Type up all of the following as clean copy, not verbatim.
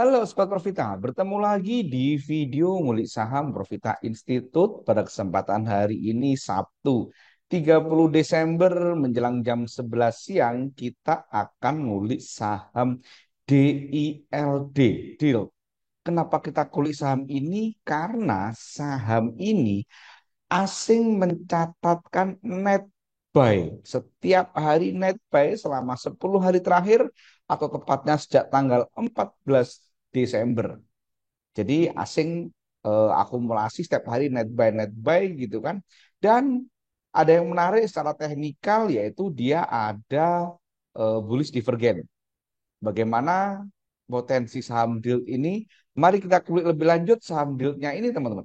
Halo Sobat Profita, bertemu lagi di video Ngulik Saham Profita Institute pada kesempatan hari ini Sabtu 30 Desember menjelang jam 11 siang kita akan ngulik saham DILD, deal. Kenapa kita kulik saham ini? Karena saham ini asing mencatatkan net buy. Setiap hari net buy selama 10 hari terakhir atau tepatnya sejak tanggal 14 Desember. Jadi asing akumulasi setiap hari net buy gitu kan. Dan ada yang menarik secara teknikal yaitu dia ada bullish divergence. Bagaimana potensi saham deal ini? Mari kita kulik lebih lanjut saham dealnya ini teman-teman.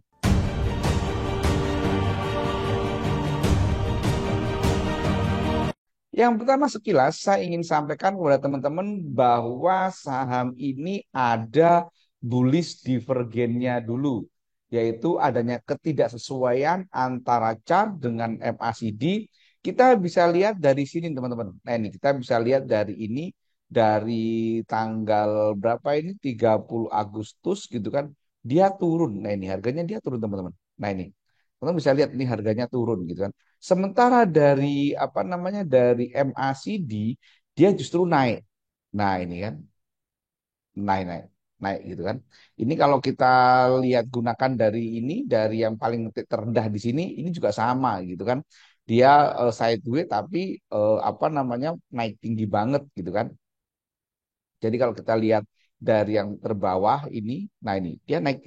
Yang pertama sekilas saya ingin sampaikan kepada teman-teman bahwa saham ini ada bullish divergennya dulu, yaitu adanya ketidaksesuaian antara chart dengan MACD. Kita bisa lihat dari sini teman-teman. Nah ini kita bisa lihat dari ini, dari tanggal berapa ini 30 Agustus gitu kan. Dia turun. Nah ini harganya dia turun teman-teman. Nah ini teman-teman bisa lihat ini harganya turun gitu kan. Sementara dari apa namanya dari MACD dia justru naik. Nah, ini kan naik naik naik gitu kan. Ini kalau kita lihat gunakan dari ini dari yang paling terendah di sini ini juga sama gitu kan. Dia sideways tapi apa namanya naik tinggi banget gitu kan. Jadi kalau kita lihat dari yang terbawah ini, nah ini dia naik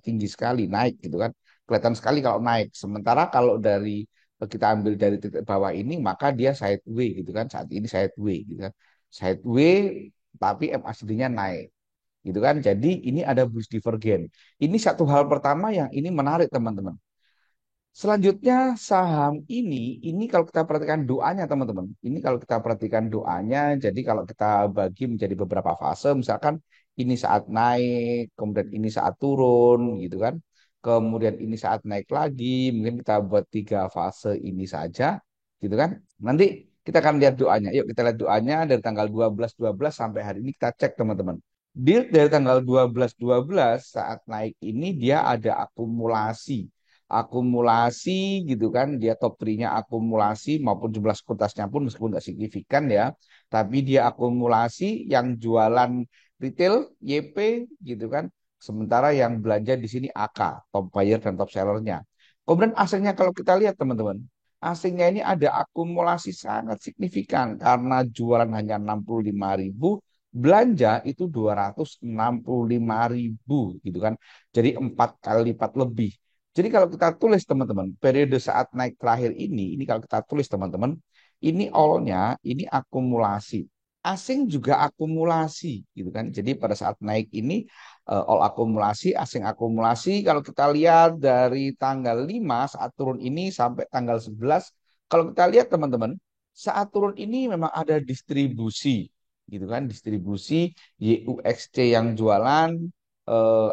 tinggi sekali, naik gitu kan. Kelihatan sekali kalau naik. Sementara kalau dari kita ambil dari titik bawah ini, maka dia sideways gitu kan. Saat ini sideways gitu kan. Sideways tapi MACD-nya naik gitu kan. Jadi ini ada bullish divergence. Ini satu hal pertama yang ini menarik teman-teman. Selanjutnya saham ini kalau kita perhatikan doanya teman-teman. Ini kalau kita perhatikan doanya, jadi kalau kita bagi menjadi beberapa fase, misalkan ini saat naik, kemudian ini saat turun, gitu kan. Kemudian ini saat naik lagi, mungkin kita buat tiga fase ini saja, gitu kan. Nanti kita akan lihat doanya. Yuk kita lihat doanya dari tanggal 12 sampai hari ini kita cek teman-teman. Dari tanggal 12 saat naik ini dia ada akumulasi gitu kan dia top 3-nya akumulasi maupun jumlah sekuritasnya pun meskipun nggak signifikan ya tapi dia akumulasi yang jualan retail YP gitu kan sementara yang belanja di sini AK top buyer dan top sellernya kemudian asingnya kalau kita lihat teman-teman asingnya ini ada akumulasi sangat signifikan karena jualan hanya 65.000 belanja itu 265.000 gitu kan jadi 4 kali lipat lebih jadi kalau kita tulis teman-teman, periode saat naik terakhir ini kalau kita tulis teman-teman, ini all-nya ini akumulasi. Asing juga akumulasi gitu kan. Jadi pada saat naik ini all akumulasi, asing akumulasi. Kalau kita lihat dari tanggal 5 saat turun ini sampai tanggal 11, kalau kita lihat teman-teman, saat turun ini memang ada distribusi gitu kan, distribusi YUXC yang jualan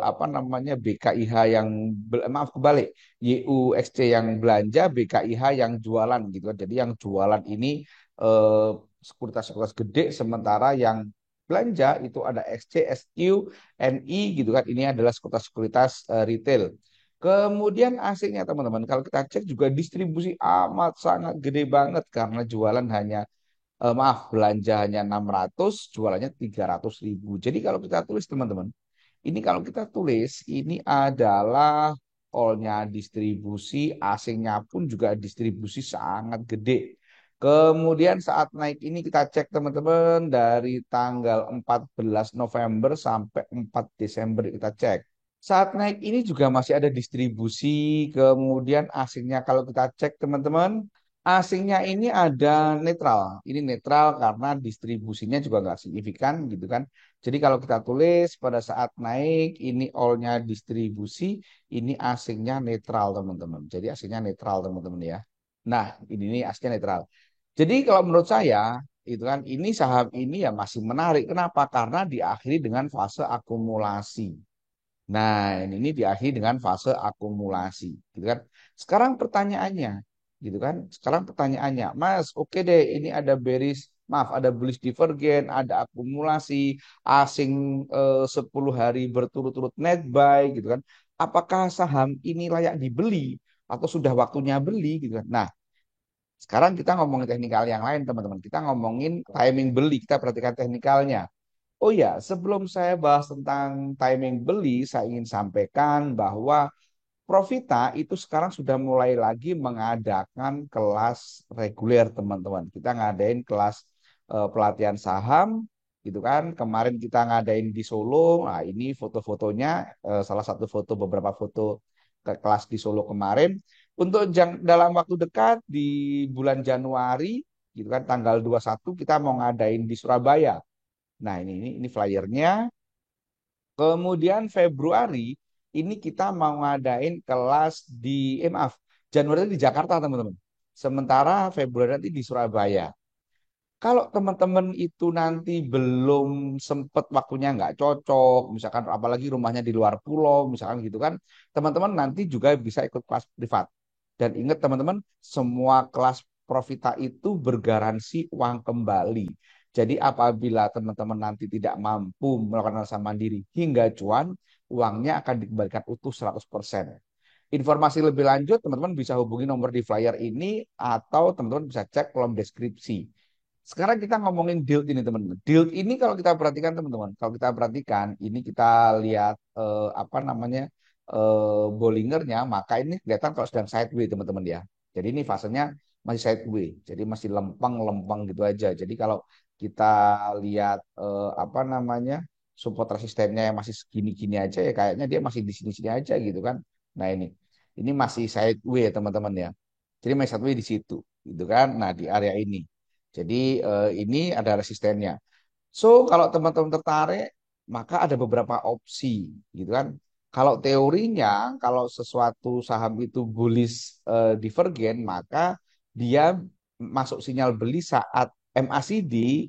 apa namanya BKIH yang maaf kebalik YUXC yang belanja BKIH yang jualan gitu kan. Jadi yang jualan ini eh, sekuritas-sekuritas gede sementara yang belanja itu ada XC, SQ, NI gitu kan. Ini adalah sekuritas-sekuritas retail. Kemudian asingnya teman-teman kalau kita cek juga distribusi amat sangat gede banget karena jualan hanya maaf belanja hanya 600 jualannya 300.000. Jadi kalau kita tulis teman-teman ini kalau kita tulis, ini adalah all-nya distribusi, asingnya pun juga distribusi sangat gede. Kemudian saat naik ini kita cek teman-teman dari tanggal 14 November sampai 4 Desember kita cek. Saat naik ini juga masih ada distribusi, kemudian asingnya kalau kita cek teman-teman, asingnya ini ada netral. Ini netral karena distribusinya juga nggak signifikan gitu kan. Jadi kalau kita tulis pada saat naik ini all-nya distribusi, ini asingnya netral teman-teman. Jadi asingnya netral teman-teman ya. Nah ini asingnya netral. Jadi kalau menurut saya itu kan ini saham ini ya masih menarik. Kenapa? Karena diakhiri dengan fase akumulasi. Nah, ini diakhiri dengan fase akumulasi, gitu kan. Sekarang pertanyaannya, gitu kan. Sekarang pertanyaannya, Mas, oke deh, ini ada bearish maaf, ada bullish divergen, ada akumulasi, asing 10 hari berturut-turut net buy gitu kan. Apakah saham ini layak dibeli atau sudah waktunya beli gitu kan. Nah, sekarang kita ngomongin teknikal yang lain teman-teman. Kita ngomongin timing beli, kita perhatikan teknikalnya. Oh ya, sebelum saya bahas tentang timing beli, saya ingin sampaikan bahwa Profita itu sekarang sudah mulai lagi mengadakan kelas reguler, teman-teman. Kita ngadain kelas pelatihan saham, gitu kan. Kemarin kita ngadain di Solo. Nah, ini foto-fotonya, salah satu foto, beberapa foto ke kelas di Solo kemarin. Untuk dalam waktu dekat di bulan Januari, gitu kan, tanggal 21 kita mau ngadain di Surabaya. Nah, ini flyernya. Kemudian Februari ini kita mau ngadain kelas maaf, Januari di Jakarta teman-teman. Sementara Februari nanti di Surabaya. Kalau teman-teman itu nanti belum sempat waktunya nggak cocok, misalkan apalagi rumahnya di luar pulau, misalkan gitu kan, teman-teman nanti juga bisa ikut kelas privat. Dan ingat teman-teman, semua kelas Profita itu bergaransi uang kembali. Jadi apabila teman-teman nanti tidak mampu melakukan rasa mandiri hingga cuan, uangnya akan dikembalikan utuh 100%. Informasi lebih lanjut, teman-teman bisa hubungi nomor di flyer ini atau teman-teman bisa cek kolom deskripsi. Sekarang kita ngomongin Dild ini teman-teman. Dild ini kalau kita perhatikan teman-teman, kalau kita perhatikan ini kita lihat apa namanya Bollingernya, maka ini kelihatan kalau sedang sideways teman-teman ya. Jadi ini fasenya masih sideways, jadi masih lempeng-lempeng gitu aja. Jadi kalau kita lihat apa namanya support resistennya yang masih segini-gini aja ya kayaknya dia masih di sini-sini aja gitu kan. Nah ini masih sideways teman-teman ya. Jadi masih sideways di situ gitu kan. Nah di area ini. Jadi ini ada resistennya. So kalau teman-teman tertarik, maka ada beberapa opsi, gitu kan. Kalau teorinya, kalau sesuatu saham itu bullish divergen, maka dia masuk sinyal beli saat MACD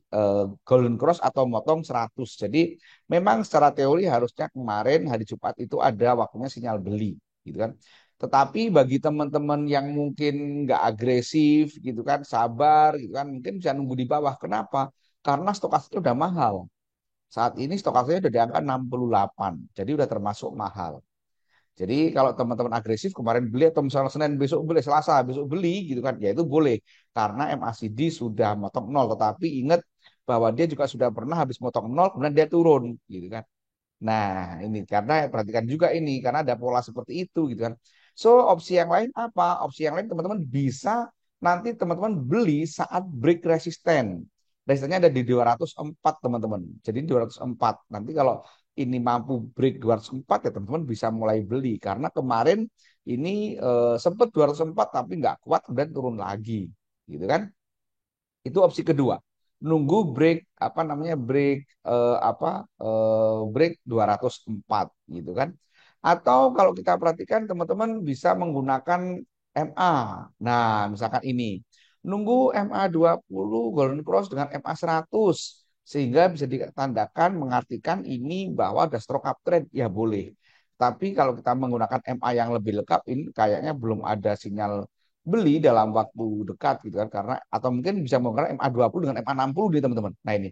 Golden Cross atau motong 100. Jadi memang secara teori harusnya kemarin hari Jumat itu ada waktunya sinyal beli, gitu kan. Tetapi bagi teman-teman yang mungkin nggak agresif gitu kan, sabar gitu kan, mungkin bisa nunggu di bawah. Kenapa? Karena stokastiknya udah mahal. Saat ini stokastiknya udah di angka 68, jadi udah termasuk mahal. Jadi kalau teman-teman agresif kemarin beli atau misalnya Senin besok beli, Selasa besok beli gitu kan, ya itu boleh. Karena MACD sudah motong nol, tetapi ingat bahwa dia juga sudah pernah habis motong nol, kemudian dia turun gitu kan. Nah, ini karena perhatikan juga ini karena ada pola seperti itu gitu kan. So, opsi yang lain apa? Opsi yang lain teman-teman bisa nanti teman-teman beli saat break resisten. Resistennya ada di 204 teman-teman. Jadi 204. Nanti kalau ini mampu break 204 ya teman-teman bisa mulai beli karena kemarin ini sempat 204 tapi nggak kuat kemudian turun lagi gitu kan. Itu opsi kedua. Nunggu break apa namanya break break 204 gitu kan. Atau kalau kita perhatikan teman-teman bisa menggunakan MA. Nah, misalkan ini. Nunggu MA 20 Golden Cross dengan MA 100 sehingga bisa ditandakan mengartikan ini bahwa ada stroke uptrend ya boleh. Tapi kalau kita menggunakan MA yang lebih lengkap ini kayaknya belum ada sinyal beli dalam waktu dekat gitu kan karena atau mungkin bisa menggunakan MA 20 dengan MA 60 nih teman-teman. Nah ini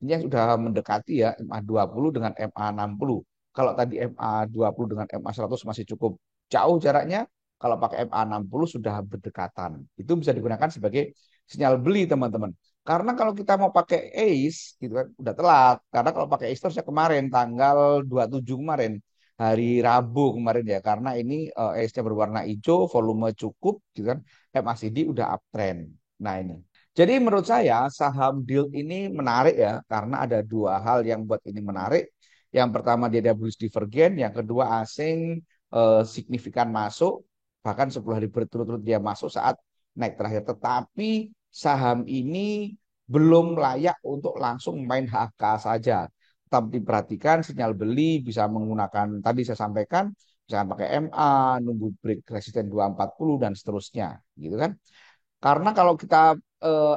yang sudah mendekati ya MA 20 dengan MA 60. Kalau tadi MA 20 dengan MA 100 masih cukup jauh jaraknya, kalau pakai MA 60 sudah berdekatan. Itu bisa digunakan sebagai sinyal beli teman-teman. Karena kalau kita mau pakai ACE gitu kan udah telat. Karena kalau pakai ACE terusnya kemarin tanggal 27 kemarin hari Rabu kemarin ya karena ini esnya berwarna hijau, volume cukup gitu kan. MACD udah uptrend. Nah ini. Jadi menurut saya saham Dild ini menarik ya karena ada dua hal yang buat ini menarik. Yang pertama dia ada bullish divergen, yang kedua asing signifikan masuk bahkan 10 hari berturut-turut dia masuk saat naik terakhir. Tetapi saham ini belum layak untuk langsung main HK saja tetap diperhatikan sinyal beli bisa menggunakan tadi saya sampaikan misalkan pakai MA, nunggu break resisten 240 dan seterusnya gitu kan. Karena kalau kita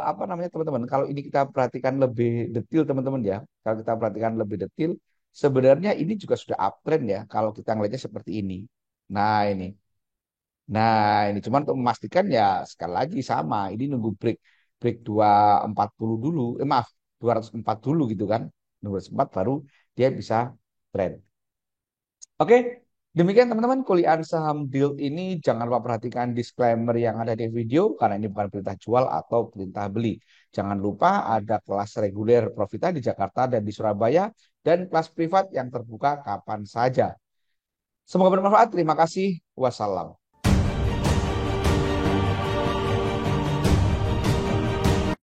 apa namanya teman-teman, kalau ini kita perhatikan lebih detail teman-teman ya, kalau kita perhatikan lebih detail sebenarnya ini juga sudah uptrend ya kalau kita ngelihatnya seperti ini. Nah, ini. Nah, ini cuman untuk memastikan ya sekali lagi sama, ini nunggu break. break 240 dulu, maaf 204 dulu gitu kan. 204 baru dia bisa trend. Oke, demikian teman-teman kuliah saham deal ini. Jangan lupa perhatikan disclaimer yang ada di video karena ini bukan perintah jual atau perintah beli. Jangan lupa ada kelas reguler Profita di Jakarta dan di Surabaya dan kelas privat yang terbuka kapan saja. Semoga bermanfaat. Terima kasih. Wassalam.